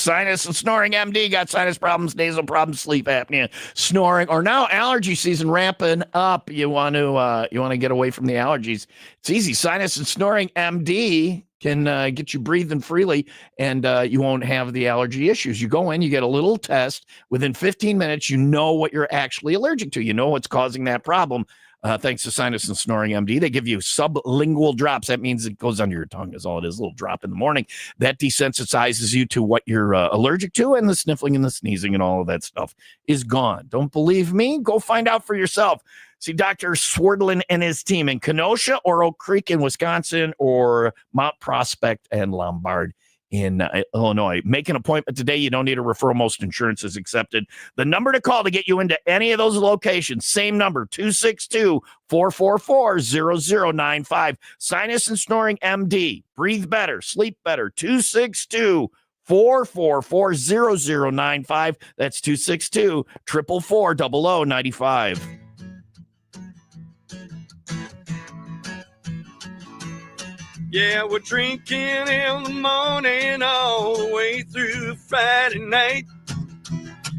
Sinus and Snoring MD. Got sinus problems, nasal problems, sleep apnea, snoring, or now allergy season ramping up. You want to get away from the allergies. It's easy. Sinus and Snoring MD can get you breathing freely, and you won't have the allergy issues. You go in, you get a little test. Within 15 minutes, you know what you're actually allergic to. You know what's causing that problem. Thanks to Sinus and Snoring MD, they give you sublingual drops. That means it goes under your tongue is all it is, a little drop in the morning. That desensitizes you to what you're allergic to, and the sniffling and the sneezing and all of that stuff is gone. Don't believe me? Go find out for yourself. See Dr. Swerdlin and his team in Kenosha or Oak Creek in Wisconsin or Mount Prospect and Lombard in Illinois. Make an appointment today. You don't need a referral. Most insurance is accepted. The number to call to get you into any of those locations, same number, 262-444-0095. Sinus and Snoring MD. Breathe better, sleep better. 262-444-0095. That's 262-444-0095. Yeah, we're drinking in the morning all the way through Friday night.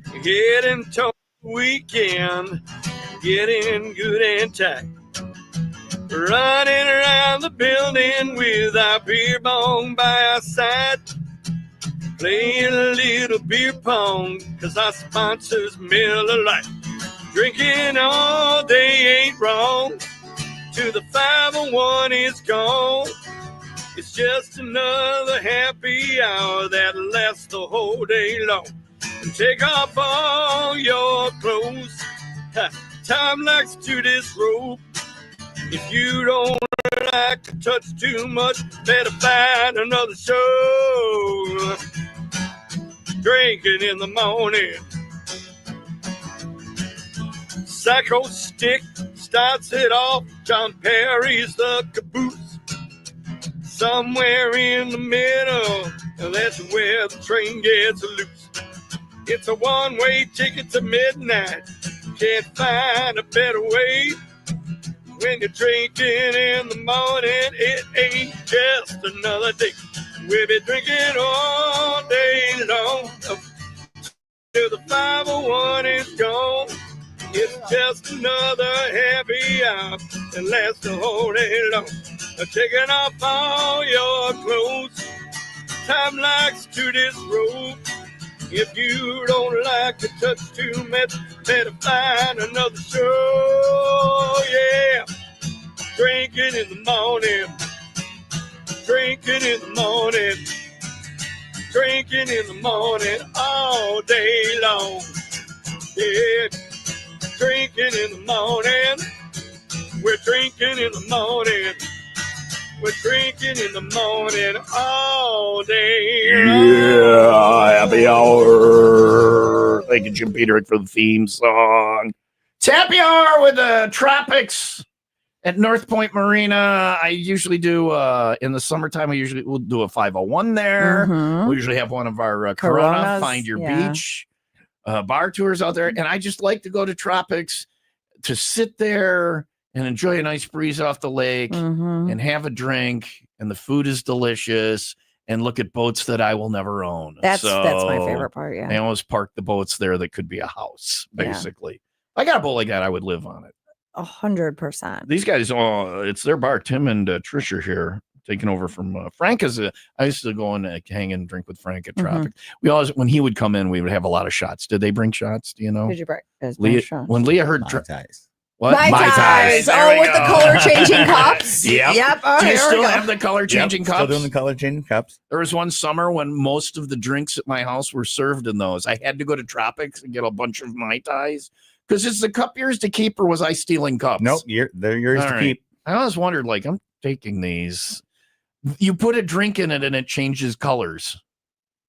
Heading to the weekend, getting good and tight. Running around the building with our beer bong by our side. Playing a little beer pong, cause our sponsors Miller Lite. Drinking all day ain't wrong, till the 501 is gone. It's just another happy hour that lasts the whole day long. And take off all your clothes. Time likes to disrobe. If you don't like to touch too much, better find another show. Drinking in the morning. Psycho Stick starts it off. John Perry's the caboose. Somewhere in the middle, that's where the train gets loose. It's a one-way ticket to midnight. Can't find a better way. When you're drinking in the morning, it ain't just another day. We'll be drinking all day long till the 501 is gone. It's just another happy hour that lasts the whole day long. Taking off all your clothes. Time likes to disrobe. If you don't like to touch too much, better find another show. Yeah, drinking in the morning. Drinking in the morning. Drinking in the morning all day long. Yeah, drinking in the morning. We're drinking in the morning. We're drinking in the morning all day long. Yeah, happy hour. Thank you, Jim Peterick, for the theme song. It's happy hour with the Tropics at North Point Marina. I usually do, in the summertime, we'll do a 501 there. Mm-hmm. We usually have one of our Corona, Find Your Beach bar tours out there. And I just like to go to Tropics to sit there and enjoy a nice breeze off the lake and have a drink, and the food is delicious, and look at boats that I will never own. That's my favorite part, yeah. I always park the boats there that could be a house, basically. If I got a boat like that, I would live on it. 100%. These guys, it's their bar. Tim and Trish are here, taking over from Frank. I used to go and hang and drink with Frank at Tropic. We always, when he would come in, we would have a lot of shots. Did they bring shots? Do you know? Did you bring shots? When Leah heard ties. What? Mai tais. Oh, with the color changing cups. Yep. Oh, do you still have the color changing cups? Still doing the color changing cups. There was one summer when most of the drinks at my house were served in those. I had to go to Tropics and get a bunch of Mai Tais. Because is the cup yours to keep, or was I stealing cups? Nope, they're yours to keep. I always wondered, like, I'm taking these. You put a drink in it and it changes colors.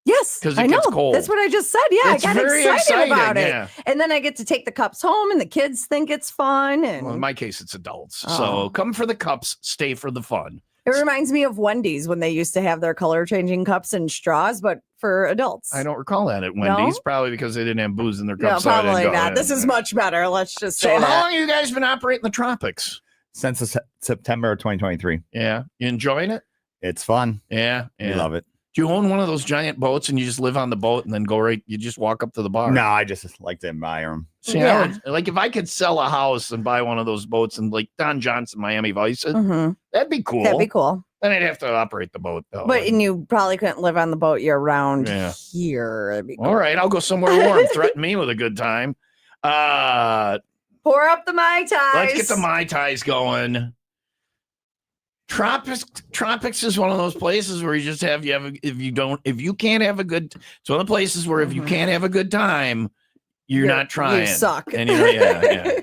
Yes, because it gets cold. That's what I just said. Yeah, it's I got excited about it. Yeah. And then I get to take the cups home, and the kids think it's fun. And well, in my case, it's adults. So come for the cups, stay for the fun. It reminds me of Wendy's when they used to have their color changing cups and straws, but for adults. I don't recall that at Wendy's, probably because they didn't have booze in their cups. No, probably not. This is much better. Let's just say that. So how long have you guys been operating the Tropics? Since September of 2023. Yeah. You enjoying it? It's fun. Yeah. We love it. Do you own one of those giant boats and you just live on the boat and then go right? You just walk up to the bar. No, I just like to admire them. See, I would, like if I could sell a house and buy one of those boats and like Don Johnson, Miami Vice, that'd be cool. That'd be cool. Then I'd have to operate the boat though. And you probably couldn't live on the boat year round here. That'd be cool. All right, I'll go somewhere warm. Threaten me with a good time. Pour up the Mai Tais. Let's get the Mai Tais going. Tropics is one of those places where if you can't have a good, it's one of the places where if you can't have a good time, you're not trying. You suck. And we're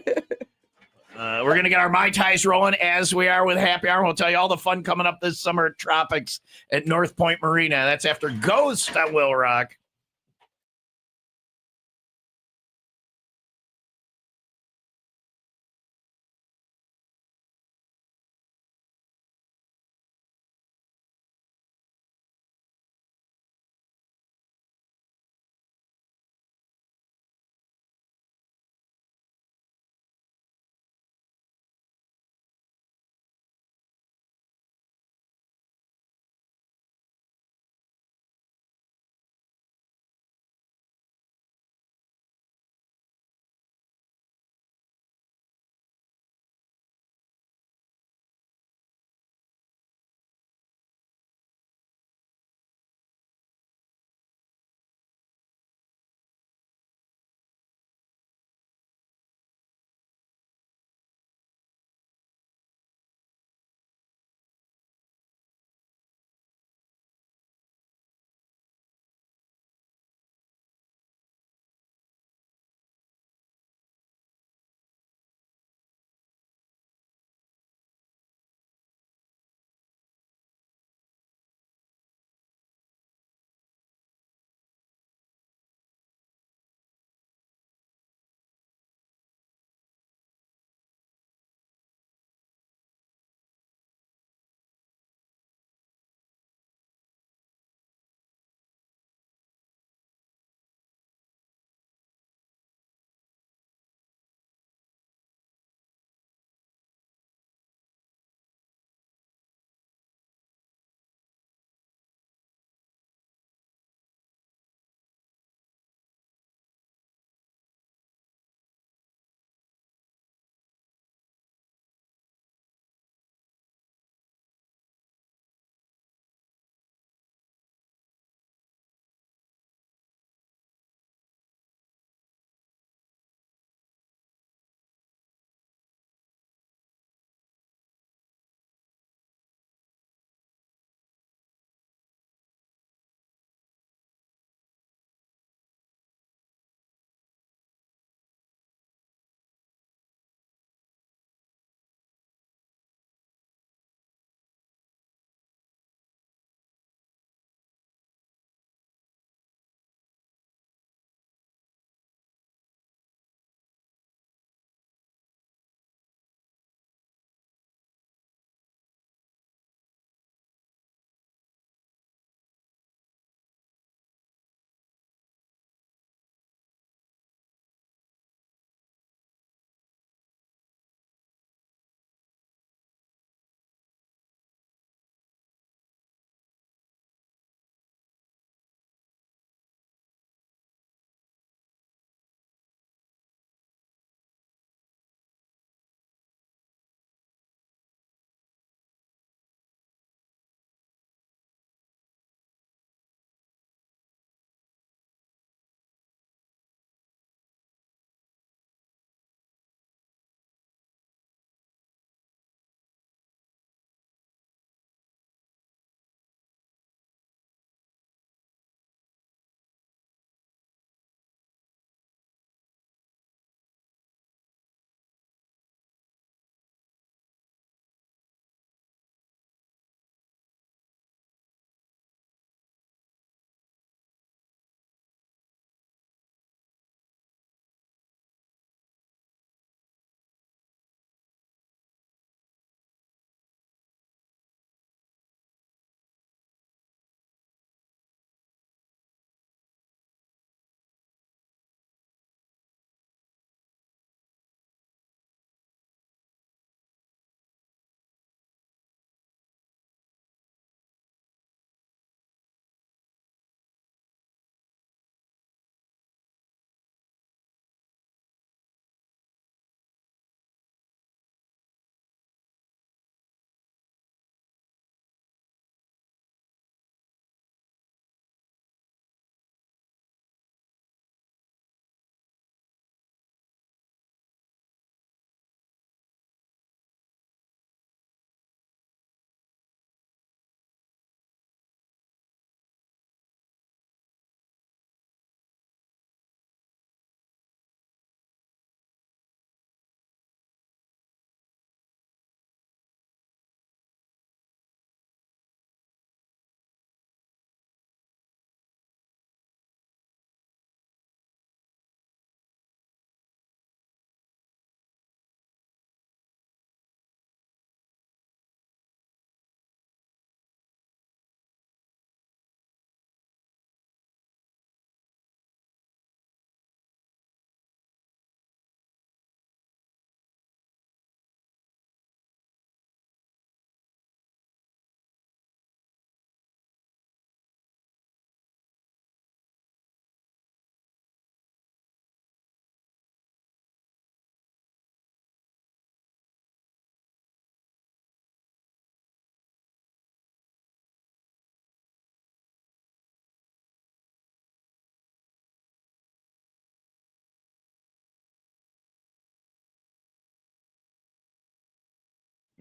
gonna get our Mai Tais rolling as we are with Happy Hour. We'll tell you all the fun coming up this summer at Tropics at North Point Marina. That's after Ghost on WIIL Rock.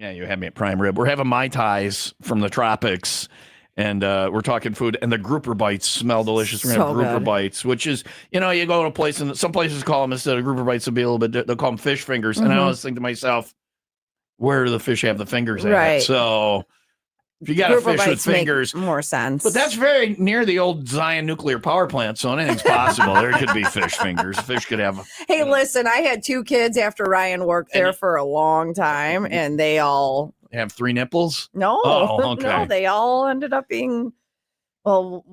Yeah, you had me at prime rib. We're having Mai Tais from the tropics, and we're talking food, and the grouper bites smell delicious. We're going to have So grouper good. bites, which is, you go to a place, and some places call them, instead of grouper bites, they'll be a little bit, they'll call them fish fingers. And I always think to myself, where do the fish have the fingers at? Right. So if you got a Grouper fish with bites make fingers, more sense. but that's very near the old Zion nuclear power plant, so anything's possible. There could be fish fingers. Fish could have. Hey, listen, I had 2 kids after Ryan worked there for a long time, and they all Have 3 nipples? no, Oh, okay. no, they all ended up being. Well,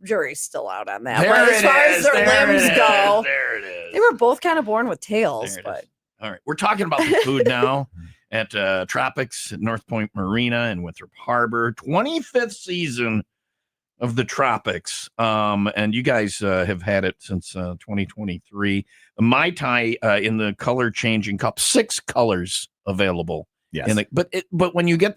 jury's still out on that. There But it as far as is, their there it limbs is, go, there it is. they were both kind of born with tails. There it But is. All right, we're talking about the food now at Tropics at North Point Marina in Winthrop Harbor, 25th season of the Tropics. And you guys have had it since 2023. A Mai Tai in the color changing cup, 6 colors available. Yes. But when you get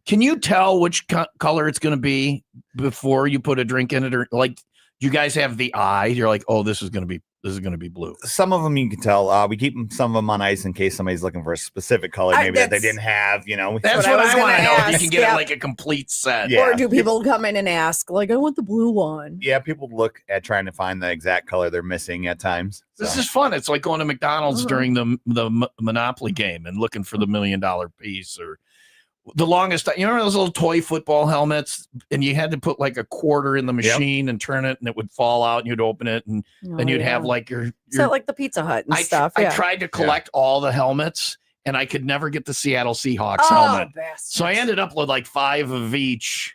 can you tell which color it's going to be before you put a drink in it, or like you guys have the eye? You're like, oh, this is going to be blue. Some of them you can tell. We keep some of them on ice in case somebody's looking for a specific color, maybe that they didn't have. That's what what I was I want to gonna know. If you ask, can get yeah. it like a complete set. Yeah. or do people come in and ask, like, I want the blue one? Yeah, people look at trying to find the exact color they're missing at times. This So, is fun. It's like going to McDonald's Mhm. during the Monopoly game and looking for the $1 million piece, or the longest. You remember those little toy football helmets, and you had to put like a quarter in the machine and turn it, and it would fall out, and you'd open it, and then you'd have like your. Is that like the Pizza Hut and I stuff? I tried to collect all the helmets, and I could never get the Seattle Seahawks helmet. So I ended up with like 5 of each.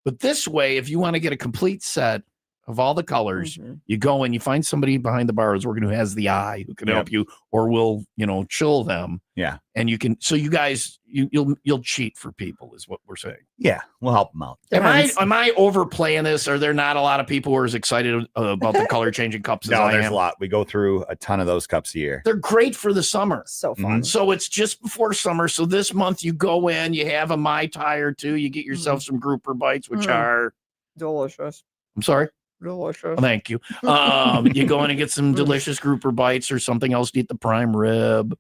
But this way, if you want to get a complete set of all the colors, you go and you find somebody behind the bar who's working, who has the eye, who can help you, or will, chill them. yeah. And you can, so you guys, you'll cheat for people, is what we're saying. Yeah. We'll help them out. Am I overplaying this? Are there not a lot of people who are as excited about the color changing cups as No, I there's am? a lot. We go through a ton of those cups a year. They're great for the summer. So fun. So it's just before summer. So this month you go in, you have a Mai Tai or 2, you get yourself some grouper bites, which are, Delicious. I'm sorry. Delicious. Thank you. You go in and get some delicious grouper bites or something else to eat, the prime rib.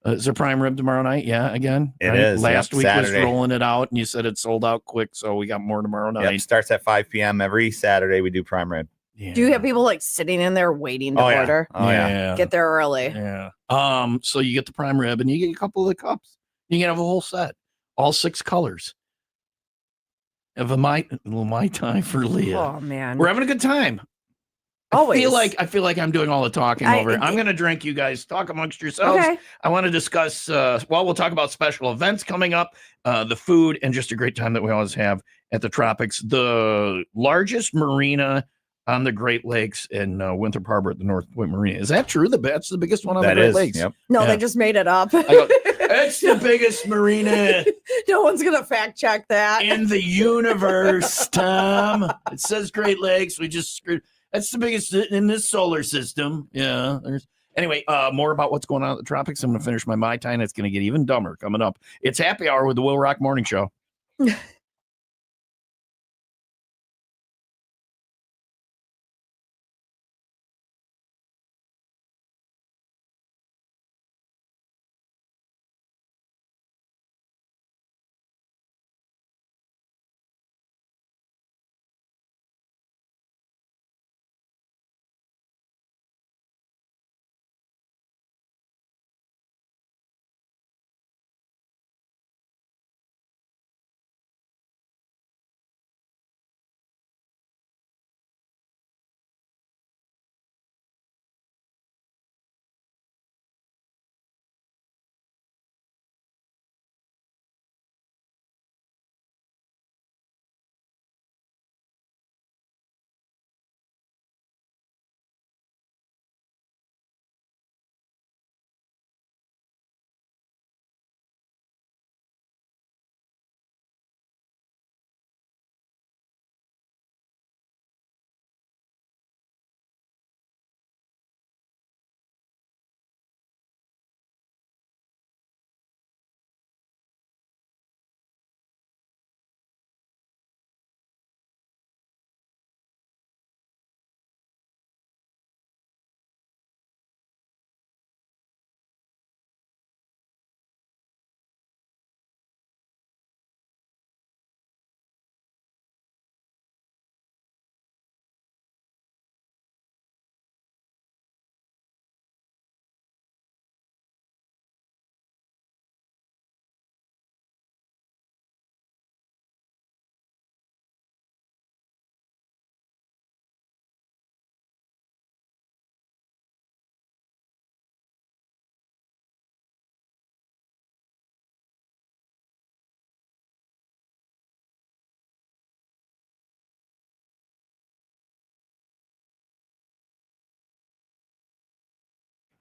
Is there prime rib tomorrow night? Yeah, again. It is. Last week Saturday. was rolling it out, and you said it sold out quick, so we got more tomorrow night. Yep, starts at 5 p.m. every Saturday. We do prime rib. Yeah. Do you have people like sitting in there waiting to order? Oh, yeah. Get there early. Yeah. So you get the prime rib, and you get a couple of the cups. You can have a whole set, all 6 colors. Of a little Mai Tai for Leah. Oh man, We're having a good time. Always. I feel like I'm doing all the talking over. I'm going to drink. You guys talk amongst yourselves. Okay. I want to discuss. We'll talk about special events coming up, the food, and just a great time that we always have at the Tropics, the largest marina on the Great Lakes in Winthrop Harbor at the North Point Marina. Is that true? That's the biggest one on the Great Lakes. Yep. No, Yeah. they just made it up. It's the biggest marina No one's gonna fact check that. in the universe, Tom. It says Great Lakes. We just screwed. That's the biggest in this solar system. Yeah. Anyway, more about what's going on at the Tropics. I'm going to finish my Mai Tai, and it's going to get even dumber coming up. It's Happy Hour with the WIIL Rock Morning Show.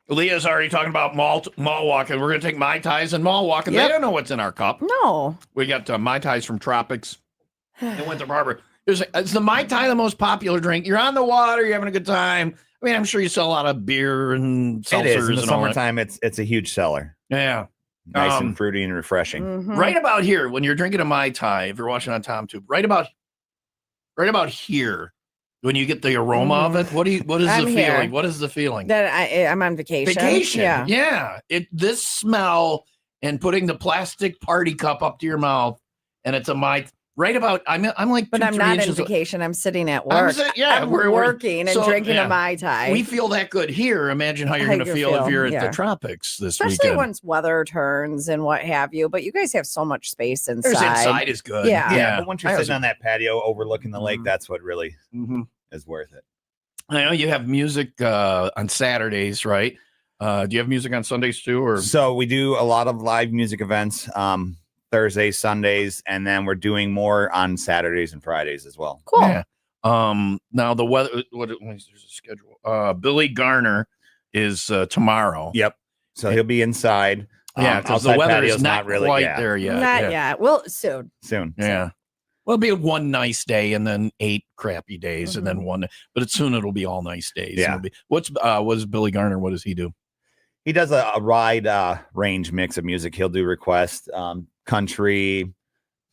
Leah's already talking about mall walking. We're going to take Mai Tais and mall walking. Yep. They don't know what's in our cup. No. We got Mai Tais from Tropics in Winthrop Harbor. Is the Mai Tai the most popular drink? You're on the water, you're having a good time. I mean, I'm sure you sell a lot of beer and seltzers. It is. In the and all that. summertime, it's a huge seller. Yeah. Nice and fruity and refreshing. Mhm. Right about here, when you're drinking a Mai Tai, if you're watching on TomTube, right about here, when you get the aroma of it, what is I'm the here. feeling? What is the feeling? That I'm on vacation. Vacation. Yeah. This smell and putting the plastic party cup up to your mouth, and it's a Mai. Right about, I'm like, But 2, I'm 3 not inches in vacation. I'm sitting at work. I'm we're working and so, drinking yeah. a Mai Tai. We feel that good here. Imagine how you're How going to you feel if feel, you're at yeah. the tropics this Especially weekend. once weather turns and what have you. But you guys have so much space inside. There's inside is good. Yeah. But once you're sitting on that patio overlooking the lake, that's what really is worth it. I know you have music on Saturdays, right? Do you have music on Sundays too? Or So we do a lot of live music events. Thursdays, Sundays, and then we're doing more on Saturdays and Fridays as well. Cool. Yeah. Now the weather. There's a schedule. Billy Garner is tomorrow. Yep. So he'll be inside. Yeah, because the outside weather patio's is not really quite yeah, there yet. Not yeah. yet. Well, soon. soon. Yeah. Well, it'll be one nice day and then 8 crappy days and then one. But soon it'll be all nice days. Yeah. What is Billy Garner? What does he do? He does a wide range mix of music. He'll do request, country,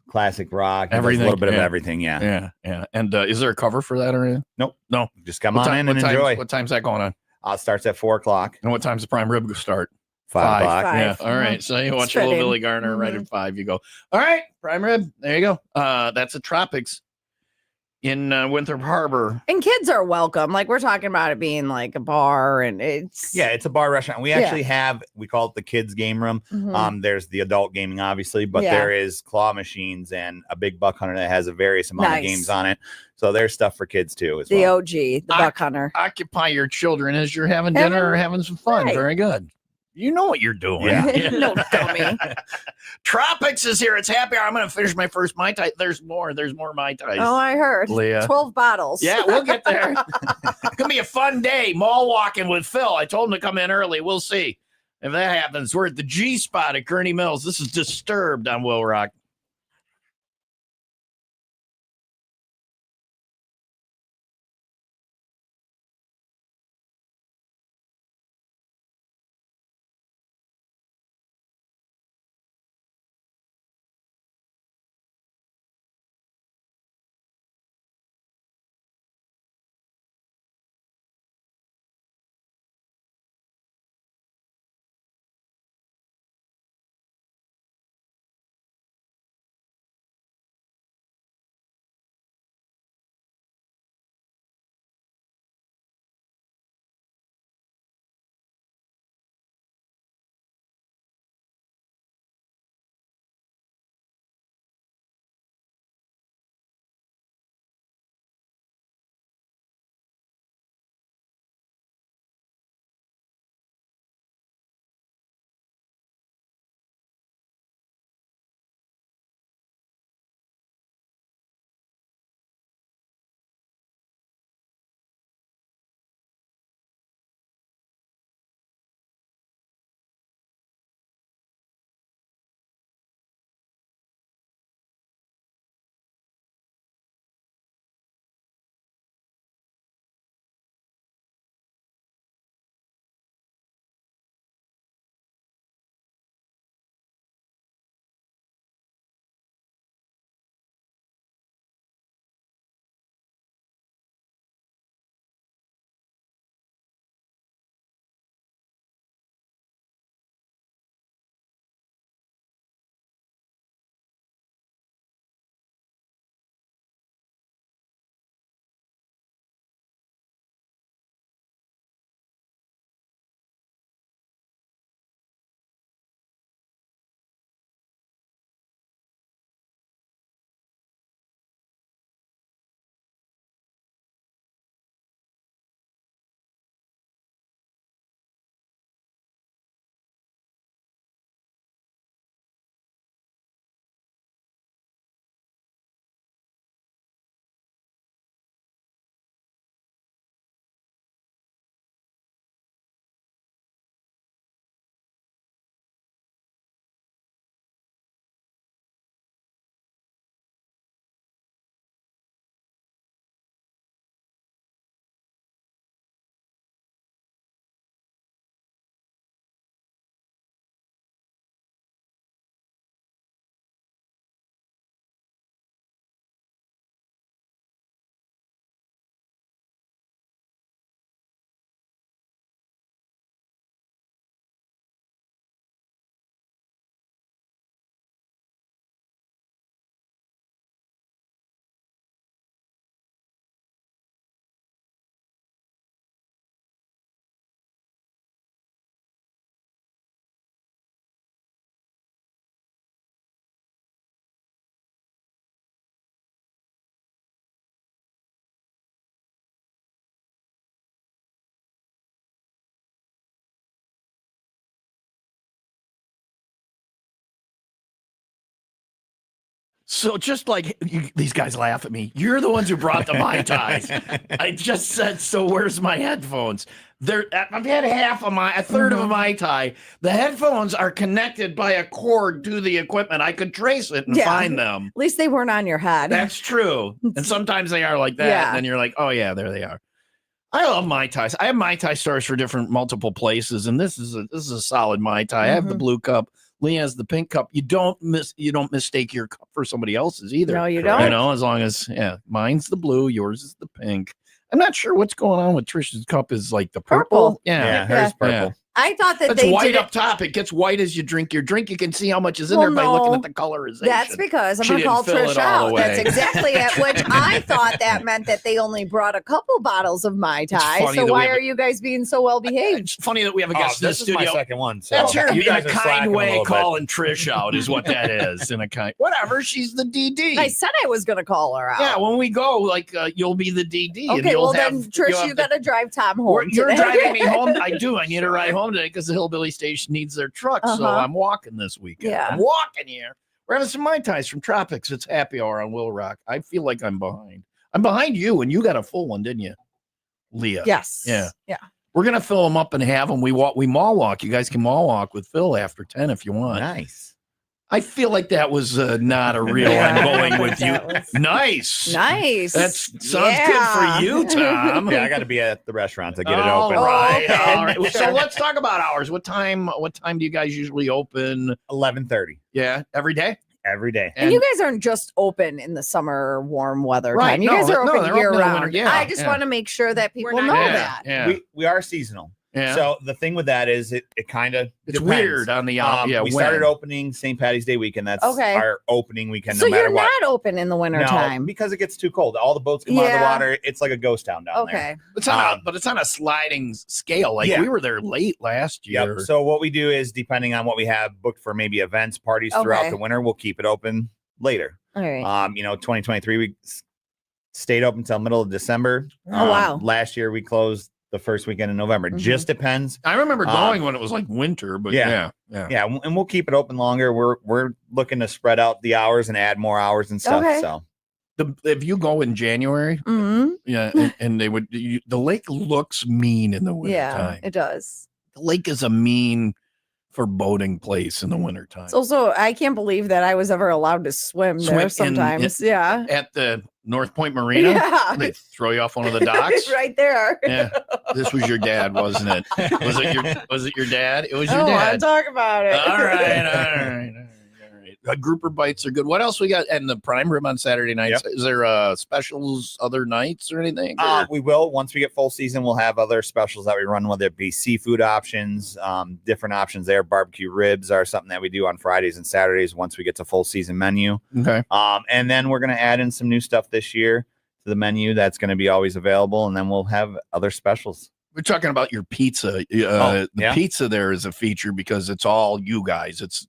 classic rock, Everything, a little bit of yeah. everything. Yeah. Yeah. And is there a cover for that or anything? Nope. No. Just come on in and enjoy. What time's that going on? Starts at 4:00. And what time's the prime rib start? 5 o'clock. Five. Yeah. All right. So you watch a little Fitting. Billy Garner right at 5. You go, all right, prime rib. There you go. That's the Tropics in Winthrop Harbor. And kids are welcome. Like we're talking about it being like a bar and it's It's a bar restaurant. We actually we call it the kids game room. Mhm. There's the adult gaming, obviously, but Yeah. there is claw machines and a big buck hunter that has a various amount Nice. of games on it. So there's stuff for kids too as the well. OG, the buck hunter. Occupy your children as you're having dinner or having some fun. Right. Very good. You know what you're doing. Yeah. No dummy. Tropics is here. It's happy hour. I'm going to finish my first Mai Tai. There's more. There's more Mai Tais. Oh, I heard. Leah. 12 bottles. Yeah, we'll get there. It's going to be a fun day. Mall walking with Phil. I told him to come in early. We'll see if that happens. We're at the G spot at Kearney Mills. This is Disturbed on Will Rock. So just like these guys laugh at me, you're the ones who brought the Mai Tais. I just said, so where's my headphones? I've had a third of a Mai Tai. The headphones are connected by a cord to the equipment. I could trace it and find them. At least they weren't on your head. That's true. And sometimes they are like that. Yeah. And then you're like, oh yeah, there they are. I love Mai Tais. I have Mai Tai stores for multiple places, and this is a solid Mai Tai. I have the blue cup. Lee has the pink cup. You don't mistake your cup for somebody else's either. No, you don't. You know, as long as mine's the blue, yours is the pink. I'm not sure what's going on with Trish's cup. Is like the purple. Yeah, hers purple. Yeah. I thought that it's they white did up top. It gets white as you drink your drink. You can see how much is in there by looking at the colorization. That's because I'm She going to call didn't fill Trish it all out. the way. That's exactly it. Which I thought that meant that they only brought a couple bottles of Mai Tai. funny So that why we have are you guys being so well behaved? It's funny that we have a guest in the This is my studio. second one. So That's her you in a guys are slacking kind a way little bit. calling Trish out is what that is. In a kind, whatever. She's the DD. I said I was going to call her out. Yeah, when we go, like you'll be the DD. and Okay, you'll well have, then, Trish, you got to drive Tom home. You're today. driving me home. I do. I need a ride home today because the Hillbilly Station needs their truck. So Uh-huh. I'm walking this weekend. Yeah. I'm walking here. We're having some Mai Tais from Tropics. It's happy hour on Will Rock. I feel like I'm behind. I'm behind you, and you got a full one, didn't you, Leah? Yes. Yeah. Yeah. We're gonna fill them up and have them. We mall walk. You guys can mall walk with Phil after 10 if you want. Nice. I feel like that was not a real. Yeah, I'm going I with think you. that was- Nice. Nice. That sounds good for you, Tom. Yeah, I got to be at the restaurant to get it All open. right. Oh, okay. All right. So Sure. let's talk about hours. What time do you guys usually open? 11:30 Yeah, every day. every day. And you guys aren't just open in the summer warm weather Right, time. You no, guys are no, open they're year open in the round. winter, yeah, I just yeah. want to make sure that people We're know not- that. Yeah. We are seasonal. Yeah. So the thing with that is it kind of It's weird on the we started opening St. Patty's Day weekend. That's Okay. our opening weekend. So no matter you're what. not open in the winter No, time. because it gets too cold. All the boats come out of the Yeah. water. It's like a ghost town down there. Okay. It's on a sliding scale. Like Yeah. we were there late last year. Yep. So what we do is, depending on what we have booked for maybe events, parties throughout Okay. the winter, we'll keep it open later. All right. 2023 we stayed open until middle of December. Oh, wow. Last year we closed the first weekend in November. Mhm. Just depends. I remember going when it was like winter, but yeah. yeah. Yeah, and we'll keep it open longer. We're looking to spread out the hours and add more hours and stuff. Okay. So If you go in January, Mhm. yeah, and they would, the lake looks mean in the winter Yeah, time. it does. The lake is a mean for boating place in the wintertime. It's also, I can't believe that I was ever allowed to swim Swim there in- sometimes. Yeah. At the North Point Marina, Yeah. they throw you off one of the docks. right there. Yeah, this was your dad, wasn't it? Was it your dad? It was your Oh, I'll dad. talk about it. All right. Grouper bites are good. What else we got? And the prime rib on Saturday nights. Yep. Is there specials other nights or anything? Or- we will, once we get full season, we'll have other specials that we run, whether it be seafood options, different options there. Barbecue ribs are something that we do on Fridays and Saturdays once we get to full season menu. Okay. And then we're going to add in some new stuff this year to the menu that's going to be always available. And then we'll have other specials. We're talking about your pizza. yeah? Pizza there is a feature because it's all you guys. It's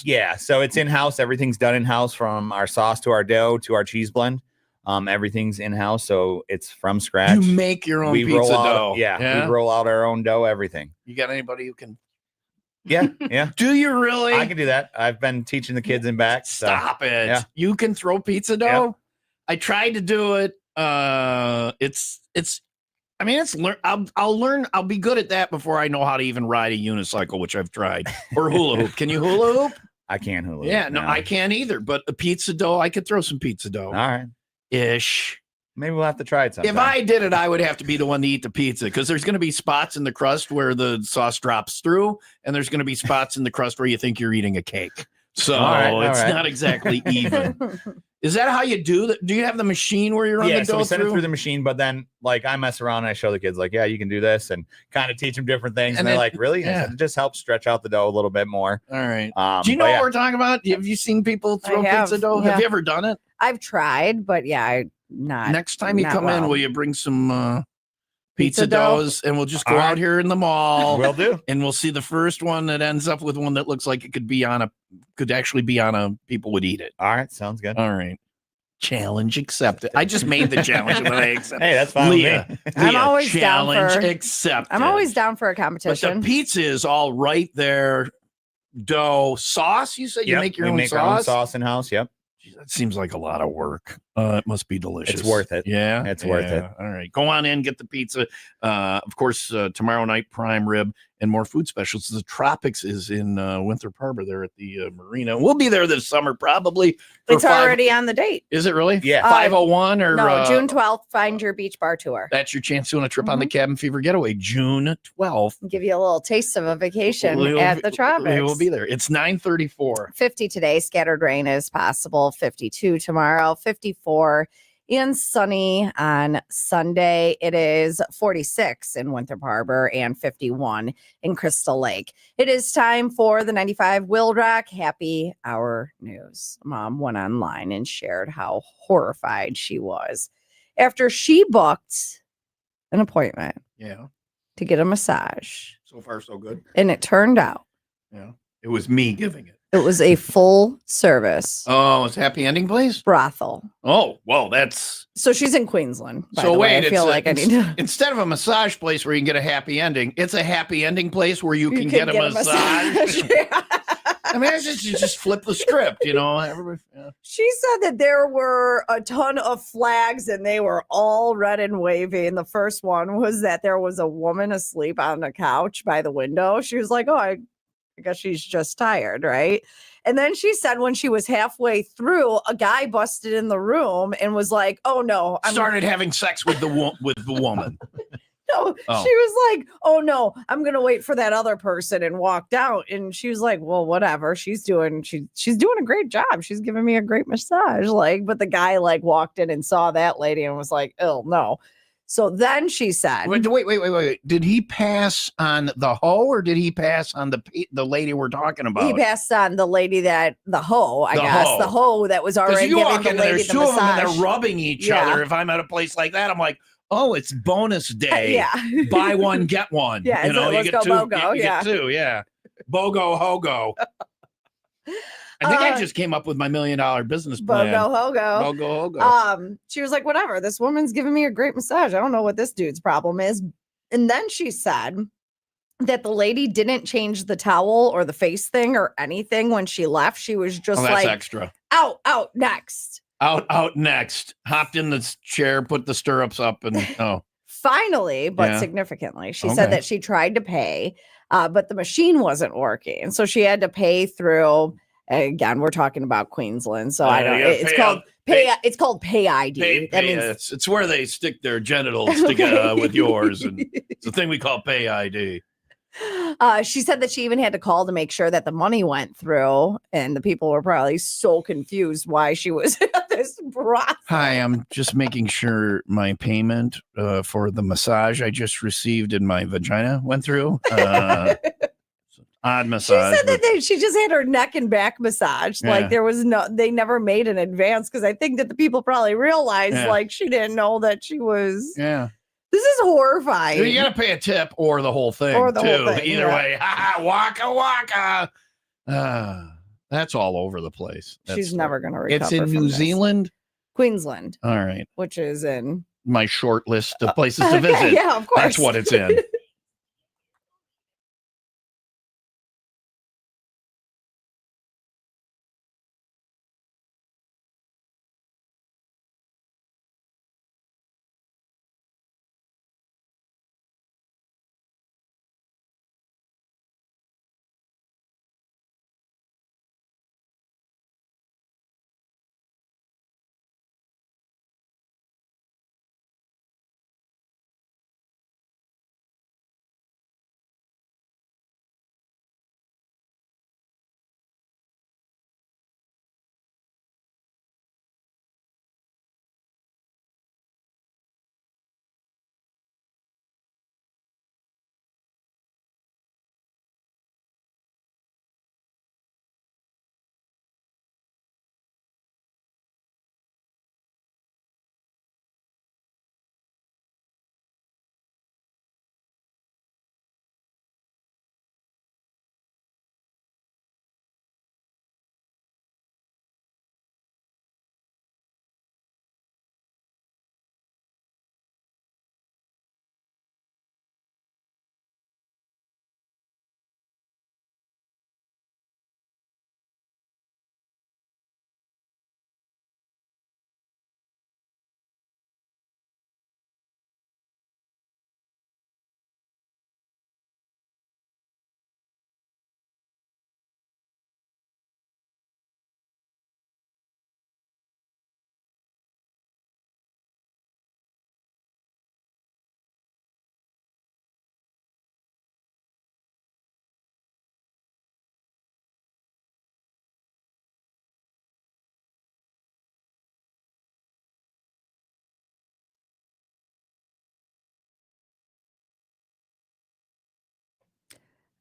Yeah. So it's in-house. Everything's done in-house, from our sauce to our dough to our cheese blend. Everything's in-house. So it's from scratch. you make your own we pizza roll out, dough. Yeah. We roll out our own dough, everything. You got anybody who can? Yeah. Yeah. Do you really? I can do that. I've been teaching the kids in back. So. Stop it. yeah. You can throw pizza dough. I tried to do it. I'll learn. I'll be good at that before I know how to even ride a unicycle, which I've tried, or hula hoop. Can you hula hoop? I can't hula. Yeah, no, I can't either. But the pizza dough, I could throw some pizza dough. All right. Ish. Maybe we'll have to try it sometime. If I did it, I would have to be the one to eat the pizza because there's going to be spots in the crust where the sauce drops through, and there's going to be spots in the crust where you think you're eating a cake. So All right. it's not exactly even. Is that how you do that? Do you have the machine where you run the dough so we send it through? through the machine, but then like I mess around and I show the kids like, yeah, you can do this, and kind of teach them different things. And And they're then- like, really? yeah. I said, it just helps stretch out the dough a little bit more. All right. Do you but know yeah. what we're talking about? Have you seen people throw have, pizza dough? yeah. Have you ever done it? I've tried, but yeah, not. Next time you not come in, well. will you bring some pizza Pizza dough? doughs, and we'll just go All out right. here in the mall, Will do. and we'll see the first one that ends up with one that looks like it could actually be on a people would eat it. All right, sounds good. All right. Challenge accepted. I just made the challenge and then I accepted. Hey, that's fine. Leah, With me. I'm always down challenge for- accepted. I'm always down for a But the competition. pizza is all right there. Dough sauce. You said you Yep, make your we own make sauce. our own sauce in house. Yep. Geez, that seems like a lot of work. It must be delicious. It's worth it. Yeah, It's worth it. All right, go on in, get the pizza. Of course, tomorrow night prime rib and more food specials. The Tropics is in Winthrop Harbor there at the marina. We'll be there this summer probably. It's already on the date. Is it really? Yeah. 501 or No, June 12th. Find your beach bar tour. That's your chance to win a trip on the Cabin Fever Getaway, June 12th. Give you a little taste of a vacation We will at be- the Tropics. We will be there. It's 9:34. 50 today. Scattered rain is possible. 52 tomorrow. 54 and sunny on Sunday. It is 46 in Winthrop Harbor and 51 in Crystal Lake. It is time for the 95 WIIL Rock Happy Hour News. Mom went online and shared how horrified she was after she booked an appointment Yeah. to get a massage. So far, so good. And it turned out Yeah. It was me giving it. it was a full service Oh, it's Happy Ending Place? brothel. Oh, well, that's So she's in Queensland. By so the way. wait. I feel like I need to. Instead of a massage place where you can get a happy ending, it's a happy ending place where you can get a massage. I mean, it's just, you just flip the script, you know. Everybody, yeah. She said that there were a ton of flags and they were all red and wavy. And the first one was that there was a woman asleep on a couch by the window. She was like, oh, I guess she's just tired, right? And then she said when she was halfway through, a guy busted in the room and was like, oh no, Started having sex with the woman. No, Oh. she was like, oh no, I'm gonna wait for that other person, and walked out. And she was like, well, whatever. She's doing a great job. She's giving me a great massage. Like, but the guy like walked in and saw that lady and was like, oh no. So then she said, Wait. Did he pass on the hoe or did he pass on the lady we're talking about? he passed on the lady the hoe, I The guess. hoe. The hoe that was Because already you giving walk the in there, lady there's the two of them and massage. they're rubbing each Yeah. other. If I'm at a place like that, I'm like, oh, it's bonus day. Yeah. Buy one, get one. Yeah, you know, let's you go get two. BOGO, You yeah. get two, yeah. BOGO, HOGO. I think I just came up with my $1 million business plan. BOGO hogo. BOGO, HOGO. She was like, whatever, this woman's giving me a great massage. I don't know what this dude's problem is. And then she said that the lady didn't change the towel or the face thing or anything when she left. She was just Oh, that's like, extra. out, next. Out next. Hopped in the chair, put the stirrups up, and Finally, but Yeah. significantly, she Okay. said that she tried to pay, but the machine wasn't working. So she had to pay through. Again, we're talking about Queensland, so I don't. you gotta It's pay called out- pay. It's called Pay ID. That means it's where they stick their genitals together with yours, and it's a thing we call Pay ID. She said that she even had to call to make sure that the money went through, and the people were probably so confused why she was at this brothel. Hi, I'm just making sure my payment for the massage I just received in my vagina went through. Odd She massage. said that she just had her neck and back massage. Yeah. Like there was they never made an advance because I think that the people probably realized Yeah. like she didn't know that she was. Yeah. This is horrifying. You got to pay a tip or the whole thing. Or the too. whole thing, Either yeah. way. Waka waka. That's all over the place. She's never going to recover. It's in from New this. Zealand. Queensland, All right. which is in My short list of places to Okay, visit. yeah, of course. That's what it's in.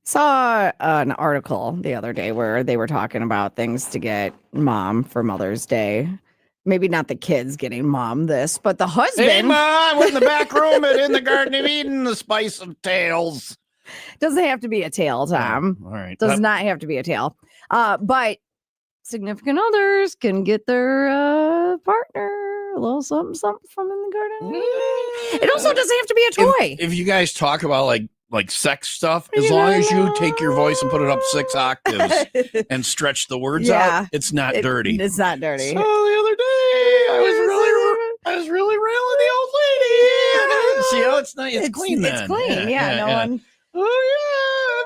Saw an article the other day where they were talking about things to get mom for Mother's Day. Maybe not the kids getting mom this, but the husband. Hey, Mom, I went in the back room and in the Garden of Eden, the spice of tales. Doesn't have to be a tail, Tom. All right. Does not have to be a tail. But significant others can get their partner a little something from in the garden. It also doesn't have to be a toy. If you guys talk about like sex stuff, as long as you take your voice and put it up 6 octaves and stretch the words out, it's not dirty. It's not dirty. So the other day, I was really railing the old lady. See how it's nice? It's clean then. It's clean. Yeah, no one.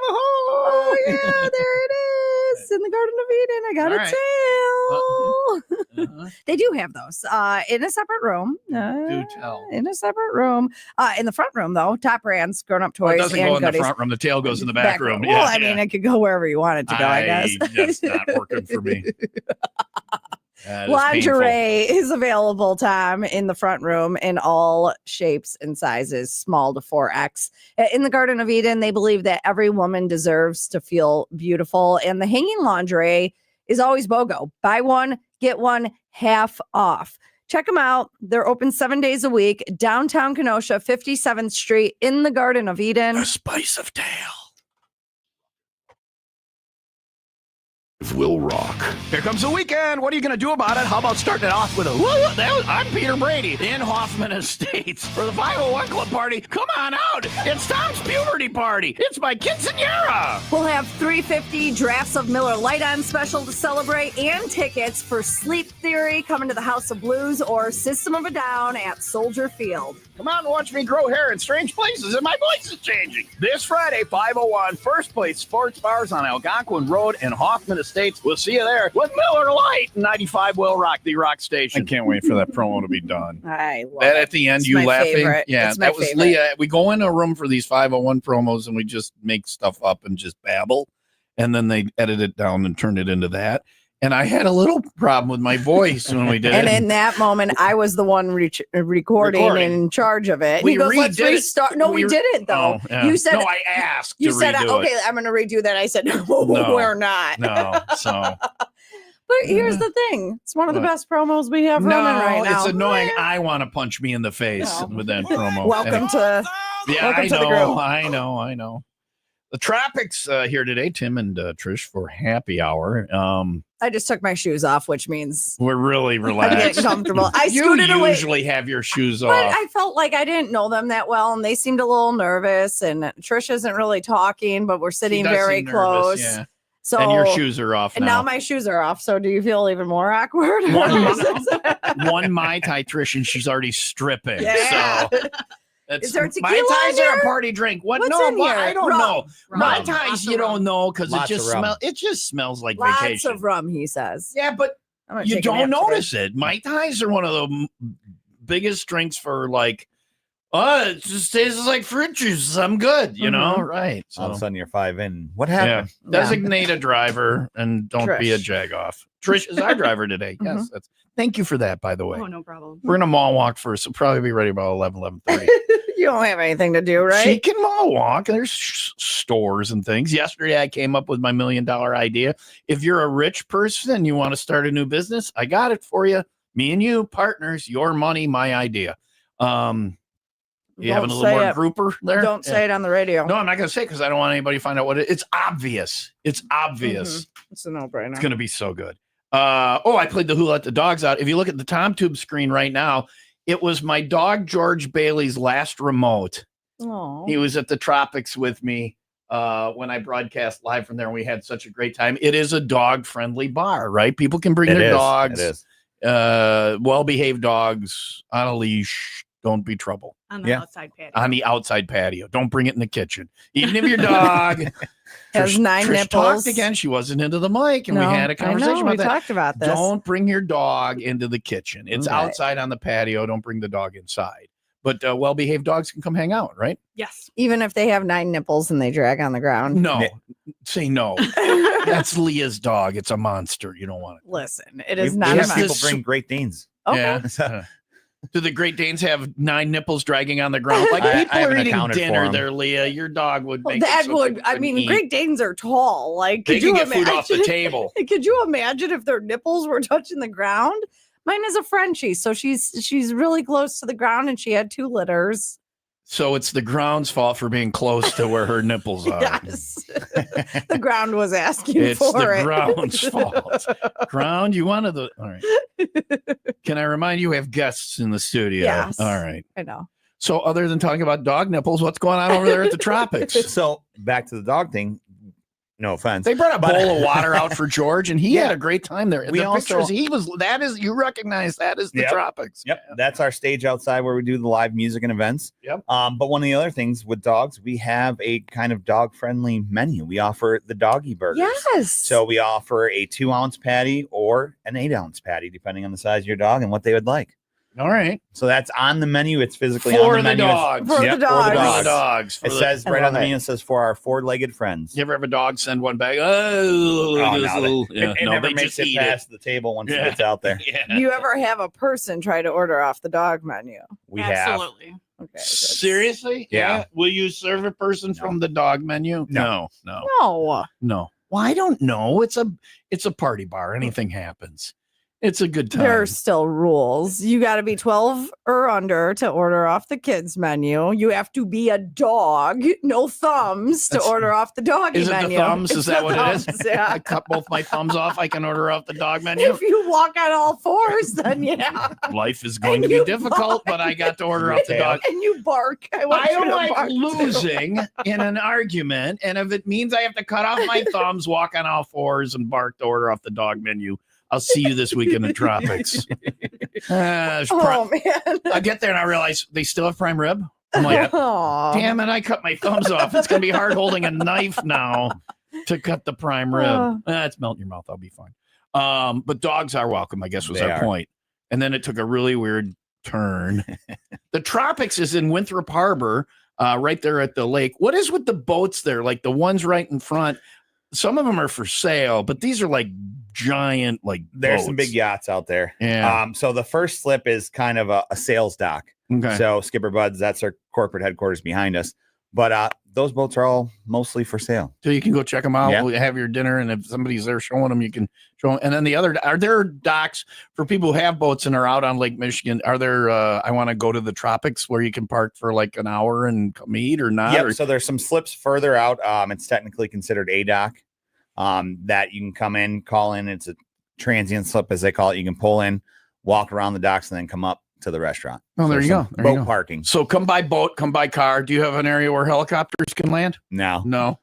Oh yeah, there it is in the Garden of Eden. I got a tail. They do have those in a separate room. Do tell. In a separate room. In the front room, though, top brands, grown-up toys. It doesn't and go in goodies. the front room. The tail goes in the back room. Well, Yeah, I mean, it could go wherever you want it to go, I guess. That's not working for me. Lingerie is available, Tom, in the front room in all shapes and sizes, small to 4X. In the Garden of Eden, they believe that every woman deserves to feel beautiful, and the hanging lingerie is always BOGO. Buy one, get one half off. Check them out. They're open 7 days a week, downtown Kenosha, 57th Street in the Garden of Eden. The spice of tail. Will rock. Here comes the weekend. What are you going to do about it? How about starting it off with I'm Peter Brady in Hoffman Estates for the 501 Club party. Come on out. It's Tom's puberty party. It's my quinceañera. We'll have 350 drafts of Miller Lite on special to celebrate and tickets for Sleep Theory coming to the House of Blues or System of a Down at Soldier Field. Come out and watch me grow hair in strange places and my voice is changing. This Friday, 501 First Place Sports Bars on Algonquin Road in Hoffman Estates. We'll see you there with Miller Lite, 95 WIIL Rock, the rock station. I can't wait for that promo to be done. I love that it. at the end, It's you my laughing. favorite. Yeah, It's my that was favorite. Leah. We go into a room for these 501 promos and we just make stuff up and just babble. And then they edit it down and turn it into that. And I had a little problem with my voice when we did And it. in that moment, I was the one recording and in charge of it. And We he goes, let's redid it. restart. No, we didn't, though. Oh, yeah. You said, no, I asked. you to said, redo okay, it. I'm going to redo that. I said, no, No. we're not. No, so. But here's the thing. It's one of the What? best promos we have running right now. It's annoying. I want to punch me in the face No. with that promo. Welcome to Yeah, welcome I to the know, group. I know. The Tropics here today, Tim and Trish for happy hour. I just took my shoes off, which means We're really I'm relaxed. getting comfortable. I You scooted away. usually have your shoes But off. I felt like I didn't know them that well, and they seemed a little nervous. And Trish isn't really talking, but we're She sitting does very seem nervous, close. yeah. So And your shoes are off and now my shoes are off. So do you feel even more awkward? One Mai Tai, Trish, and she's already stripping. Yeah. So that's, Is there Mai tequila Tais in here? are a party drink. What? What's No, in what? here? I don't Rum. know. Mai Rum. Tais, you don't know because it Lots of just rum. smells. It just smells like Lots vacation. of rum, he says. Yeah, but I'm gonna you take a don't nap today. notice it. Mai Tais are one of the biggest drinks for like, it just tastes like fruit juice. I'm good, you know, right? All of a So, sudden you're 5 in. What yeah, happened? designate a driver and don't be a Trish. jagoff. Trish is our driver today. Yes, that's. Thank you for that, by the way. Oh, no problem. We're gonna mall walk first. We'll probably be ready about 11:30. You don't have anything to do, right? She can mall walk. There's stores and things. Yesterday, I came up with my $1 million idea. If you're a rich person and you want to start a new business, I got it for you. Me and you, partners. Your money, my idea. You Don't having a little say more it. grouper there? Don't say it on the radio. No, I'm not gonna say because I don't want anybody to find out what it's obvious. It's obvious. It's a no-brainer. It's gonna be so good. I played the Who Let the Dogs Out. If you look at the TomTube screen right now, it was my dog George Bailey's last remote. Aw. He was at the Tropics with me when I broadcast live from there, and we had such a great time. It is a dog-friendly bar, right? People can bring their dogs. It is. Well-behaved dogs on a leash. Don't be trouble. On the Yeah. outside patio. On the outside patio. Don't bring it in the kitchen. Even if your dog Has nine Trish nipples. talked again. She wasn't into the mic, and No, we had a I conversation know, about we that. talked about this. Don't bring your dog into the kitchen. It's Okay. outside on the patio. Don't bring the dog inside. But well-behaved dogs can come hang out, right? Yes. Even if they have 9 nipples and they drag on the ground. No. Yeah. Say no. That's Leah's dog. It's a monster. You don't want it. Listen, it is We not have a Just monster. people bring Great Danes. Okay. Yeah. Do the Great Danes have 9 nipples dragging on the ground? Like I people are haven't eating accounted for dinner 'em. there, Leah. Your dog would Well, make it that so would, people I couldn't mean, eat. Great Danes are tall. Like, They could can you get food off the imagine? table. Could you imagine if their nipples were touching the ground? Mine is a Frenchie, so she's really close to the ground, and she had 2 litters. So it's the ground's fault for being close to where her nipples are. Yes, the ground was asking It's for the it. ground's fault. Ground, you wanted the. All right. Can I remind you, we have guests in the studio? Yes. All right. I know. So, other than talking about dog nipples, what's going on over there at the Tropics? So back to the dog thing. No offense. They brought a But- bowl of water out for George, and he Yeah. had a great time there. We The also- pictures you recognize that is the Yep. Tropics. Yep, that's our stage outside where we do the live music and events. Yep. But one of the other things with dogs, we have a kind of dog friendly menu. We offer the doggy burgers. Yes. So we offer a 2-ounce patty or an 8-ounce patty, depending on the size of your dog and what they would like. All right. So that's on the menu. It's physically For on the the menu. dogs. For the Yep, dogs. For the dogs. dogs. It says I right on love the it. menu, it says for our 4-legged friends. You ever have a dog send one back? Oh, no, Yeah, it no, never they makes just it eat past the table once Yeah. it gets out there. Yeah. Do you ever have a person try to order off the dog menu? We have. Absolutely. Okay. that's- Seriously? Yeah. Will you serve a person No. from the dog menu? No. No. No. No. Well, I don't know. It's a party bar. Anything happens. It's a good time. There are still rules. You got to be 12 or under to order off the kids menu. You have to be a dog, no thumbs to That's- order off the doggy Is it menu. the thumbs? It's Is that the what it is? thumbs, Yeah. I cut both my thumbs off. I can order off the dog menu. If you walk on all fours, then yeah. Life is going to be You difficult, but I got to order off the dog. And you bark. I, want I you don't to like bark too. losing in an argument. And if it means I have to cut off my thumbs, walk on all fours, and bark to order off the dog menu, I'll see you this week in the Tropics. Oh man. I get there and I realize they still have prime rib. I'm like, Aw. damn it, I cut my thumbs off. It's going to be hard holding a knife now to cut the prime rib. Oh. It's melt in your mouth. I'll be fine. But dogs are welcome, I guess was They our are. point. And then it took a really weird turn. The Tropics is in Winthrop Harbor, right there at the lake. What is with the boats there? Like the ones right in front, some of them are for sale, but these are like giant, like There's boats. some big yachts out there. Yeah. So the first slip is kind of a sales dock. Okay. So Skipper Bud's, that's our corporate headquarters behind us. But those boats are all mostly for sale. So you can go check them out. Yeah. Have your dinner, and if somebody's there showing them, you can show them. And then the other, are there docks for people who have boats and are out on Lake Michigan? Are there? I want to go to the Tropics where you can park for like an hour and come eat or not? Yep. Or, So there's some slips further out. It's technically considered a dock. That you can come in, call in. It's a transient slip, as they call it. You can pull in, walk around the docks, and then come up to the restaurant. Oh, there you some go. There you boat go. parking. So come by boat, come by car. Do you have an area where helicopters can land? No. No.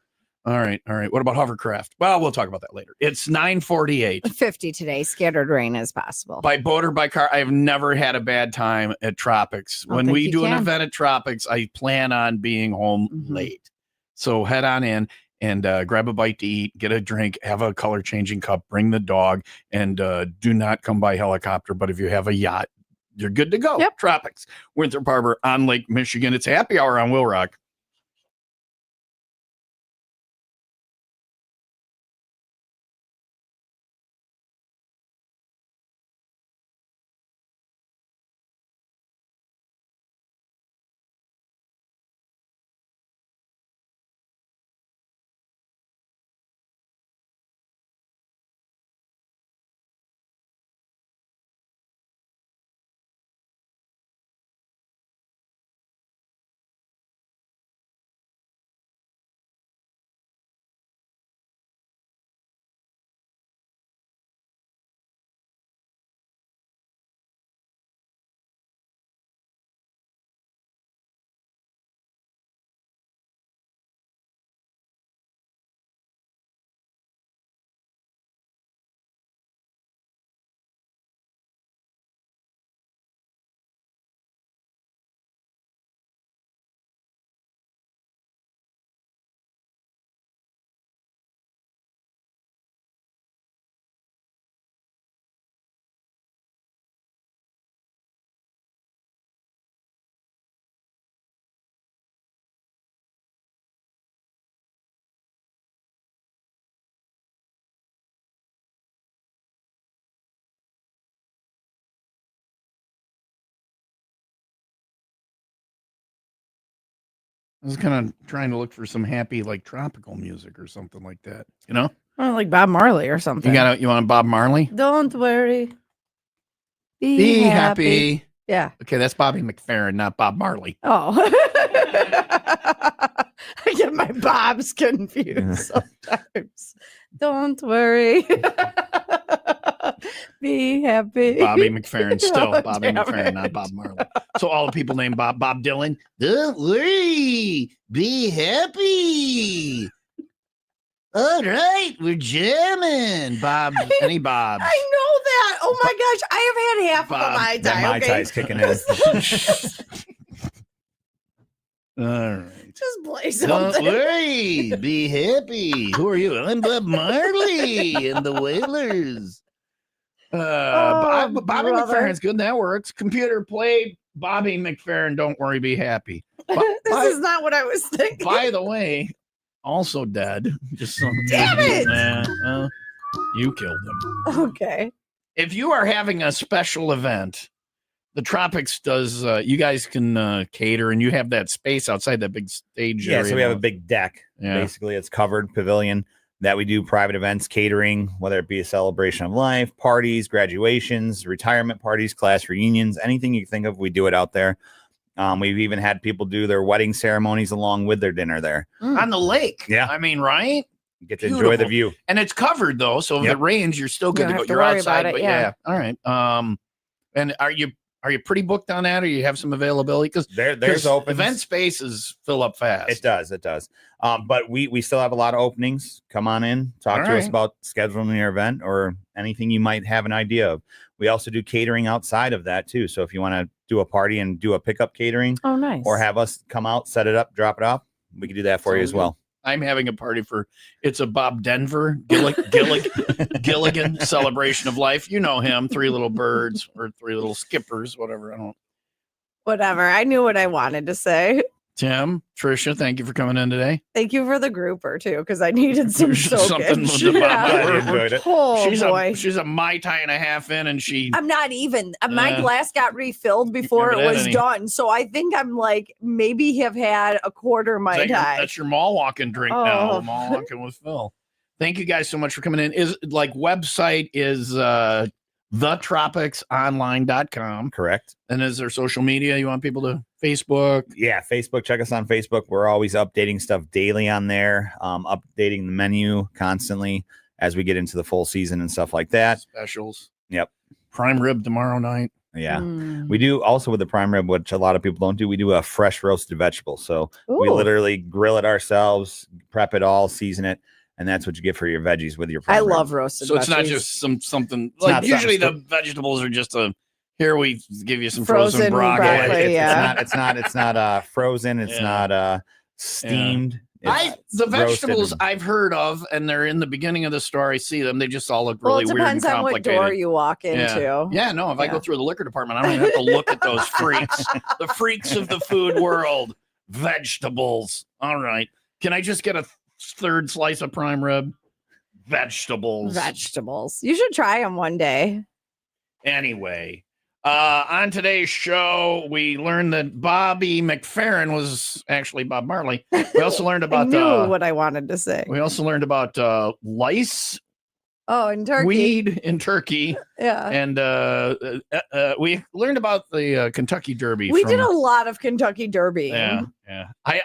All right. All right. What about hovercraft? Well, we'll talk about that later. It's 9:48. 50 today. Scattered rain is possible. By boat or by car, I've never had a bad time at Tropics. I When think we you do an can. event at Tropics, I plan on being home Mhm. late. So head on in and grab a bite to eat, get a drink, have a color changing cup, bring the dog, and do not come by helicopter. But if you have a yacht, you're good to go. Yep. Tropics, Winthrop Harbor on Lake Michigan. It's happy hour on Will Rock. I was kind of trying to look for some happy, like tropical music or something like that. You know, Oh, like Bob Marley or something. you want Bob Marley? Don't worry. Be happy. Yeah. Okay, that's Bobby McFerrin, not Bob Marley. Oh. I get my Bobs confused sometimes. Don't worry. Be happy. Bobby McFerrin, still Oh, Bobby damn McFerrin, it. not Bob Marley. So all the people named Bob Dylan. Don't worry, be happy. All right, we're jamming. Bob, any Bobs? I know that. Oh my gosh, I have had half Bob, of a Mai That Tai. Mai Okay, Tai's kicking in. All right. just play Don't something. worry, be happy. Who are you? I'm Bob Marley and the Wailers. Bobby brother. McFerrin's good. That works. Computer, play Bobby McFerrin. Don't worry, be happy. This is not what I was thinking. By the way, also dead. Just some. Damn it! You killed him. Okay. If you are having a special event, the Tropics does. You guys can cater, and you have that space outside that big stage. Yeah, area. so we have a big deck. Yeah. Basically, it's covered pavilion that we do private events, catering, whether it be a celebration of life, parties, graduations, retirement parties, class reunions, anything you think of, we do it out there. We've even had people do their wedding ceremonies along with their dinner there. on the lake. Yeah. I mean, right? You get to enjoy the Beautiful. view. And it's covered though, so if Yep. it rains, you're still good You to don't go. have to You're worry outside, about it, but yeah. All right. And are you pretty booked on that, or you have some availability? Because There's open event spaces fill up fast. It does. But we still have a lot of openings. Come on in, talk All to us right. about scheduling your event or anything you might have an idea of. We also do catering outside of that too. So if you want to do a party and do a pickup catering Oh, nice. or have us come out, set it up, drop it off, we can do that for you Sounds as well. I'm having a party it's a Bob Denver Gilligan celebration of life. You know him, 3 little birds or 3 little skippers, whatever. I don't. Whatever. I knew what I wanted to say. Tim, Tricia, thank you for coming in today. Thank you for the grouper too, because I needed some Something soakage. with the Bob. Yeah. Glad you enjoyed it. Oh she's boy. she's a Mai Tai and a half in, and she I'm not even. My Yeah. glass got refilled before haven't it had was any. done. So I think I'm like maybe have had a quarter Mai Tai. that's your mall walking drink now. Oh. Mall walking with Phil. Thank you guys so much for coming in. Is like website is thetropicsonline.com. Correct. And is there social media you want people to Facebook? Yeah, Facebook. Check us on Facebook. We're always updating stuff daily on there, updating the menu constantly as we get into the full season and stuff like that. Specials. Yep. Prime rib tomorrow night. Yeah. Mm. We do also with the prime rib, which a lot of people don't do. We do a fresh roasted vegetable. So we Ooh. literally grill it ourselves, prep it all, season it, and that's what you get for your veggies with your prime I rib. love roasted. So it's not veggies. just something It's not like usually the something vegetables are just here we give you some Frozen frozen broccoli. broccoli, yeah. It's not frozen. It's Yeah. not steamed. It's The roasted vegetables and- I've heard of, and they're in the beginning of the store. I see them. They just all look Well, really it weird and depends on what complicated. door you walk into. Yeah, no, if I go Yeah. through the liquor department, I don't even have to look at those freaks. The freaks of the food world. Vegetables. All right. Can I just get a third slice of prime rib? Vegetables. Vegetables. You should try them one day. Anyway, on today's show, we learned that Bobby McFerrin was actually Bob Marley. We also learned I about knew what I wanted to say. we also learned about lice, Oh, in Turkey. weed in Turkey, Yeah. and we learned about the Kentucky Derby. We from- did a lot of Kentucky Derby. yeah.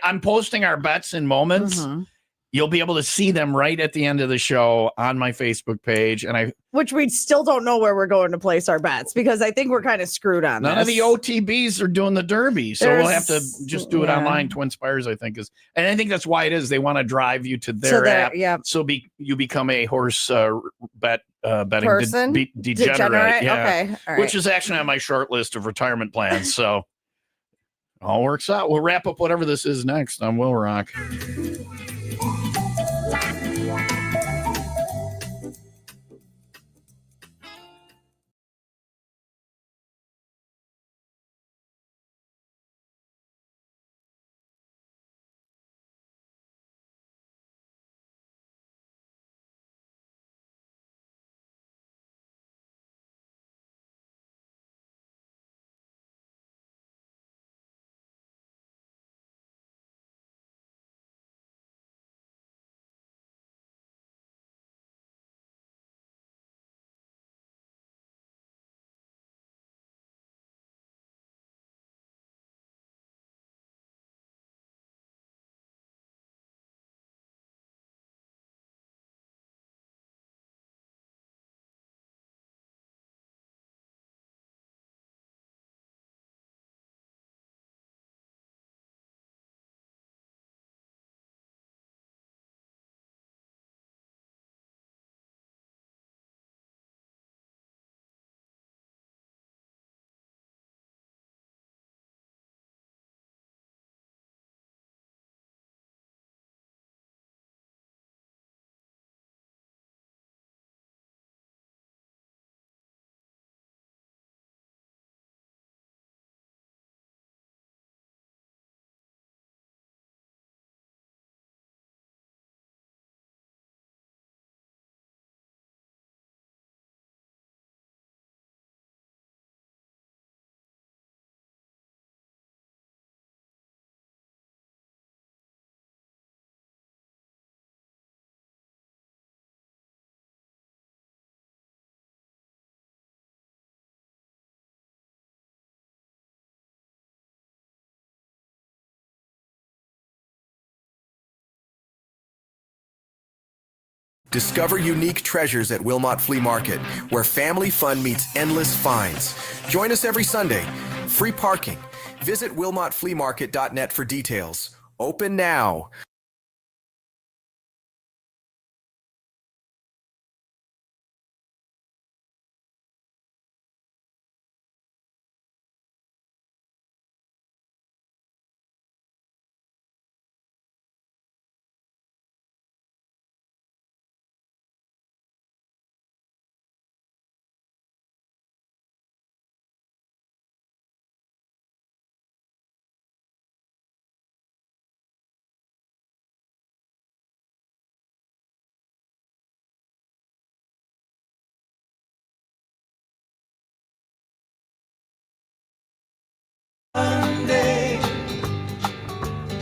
I'm posting our bets in moments. Mhm. You'll be able to see them right at the end of the show on my Facebook page, and Which we still don't know where we're going to place our bets because I think we're kind of screwed on none this. of the OTBs are doing the Derby, so we'll have to There's- just do it yeah. online. Twin Spires, I think, and I think that's why it is. They want to drive you to So their there- app, yeah. so you become a horse betting Person? degenerate. Yeah. Okay. All right. Which is actually on my short list of retirement plans. So all works out. We'll wrap up whatever this is next on Will Rock. Discover unique treasures at Wilmot Flea Market, where family fun meets endless finds. Join us every Sunday. Free parking. Visit wilmotfleamarket.net for details. Open now.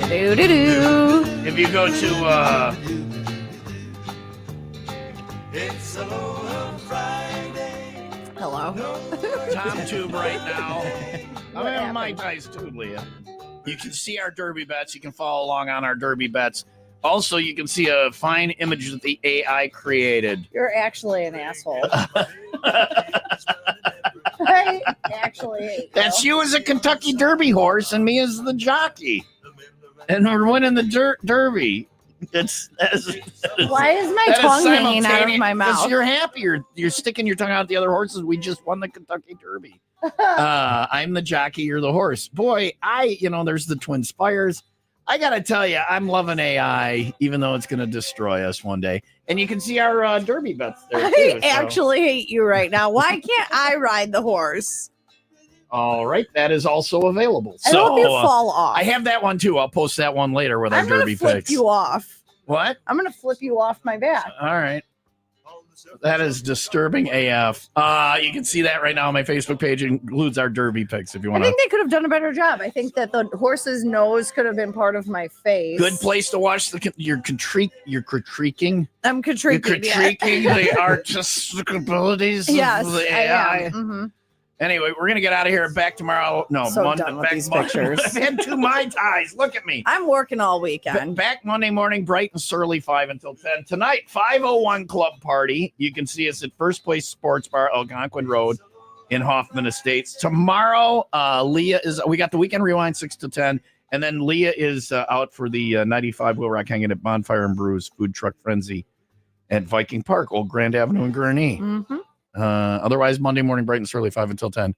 Do-do-do. If you go to Hello. TomTube right now, I'm What having my happened? ties too, Leah. You can see our derby bets. You can follow along on our derby bets. Also, you can see a fine image that the AI created. You're actually an asshole. I actually hate That's you as a Kentucky Derby horse and me as the jockey. And we're winning the Derby. That's Why is my that is tongue hanging out of simultaneous- my 'cause mouth? You're happy. You're sticking your tongue out the other horses. We just won the Kentucky Derby. I'm the jockey. You're the horse. Boy, there's the Twin Spires. I got to tell you, I'm loving AI, even though it's going to destroy us one day. And you can see our Derby bets there, too. I actually hate you right now. Why can't I ride the horse? All right. That is also available. I hope you fall off. I have that one, too. I'll post that one later with our I'm gonna Derby flip picks. you off. What? I'm gonna flip you off my back. All right. That is disturbing AF. You can see that right now on my Facebook page. It includes our Derby picks if you I want to. think they could have done a better job. I think that the horse's nose could have been part of my face. Good place to watch your critiquing. I'm contributing. You're critiquing the artistic abilities Yes, of the I AI. am. Mhm. Anyway, we're gonna get out of here. Back tomorrow. No, So Monday. done with Back these Monday. pictures. I've had two Mai Tais. Look at me. I'm working all weekend. Back Monday morning, bright and surly, 5 until 10. Tonight, 5:01 Club Party. You can see us at First Place Sports Bar, Algonquin Road in Hoffman Estates. Tomorrow, Leah we got the Weekend Rewind 6 to 10. And then Leah is out for the 95 Wheel Rock hanging at Bonfire and Brews Food Truck Frenzy at Viking Park, Old Grand Avenue in Gurnee. Mm-hmm. Otherwise, Monday morning, bright and surly, 5 until 10.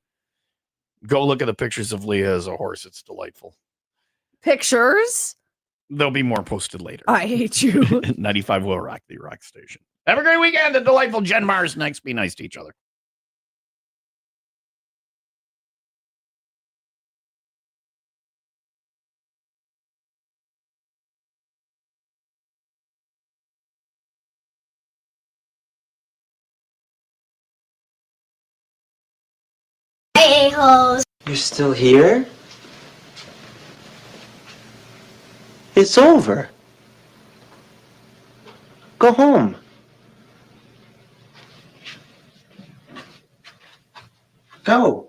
Go look at the pictures of Leah as a horse. It's delightful. Pictures? There'll be more posted later. I hate you. 95 Will Rock, the rock station. Have a great weekend. The delightful Jen Mars next. Be nice to each other. A-holes. You're still here? It's over. Go home. Go.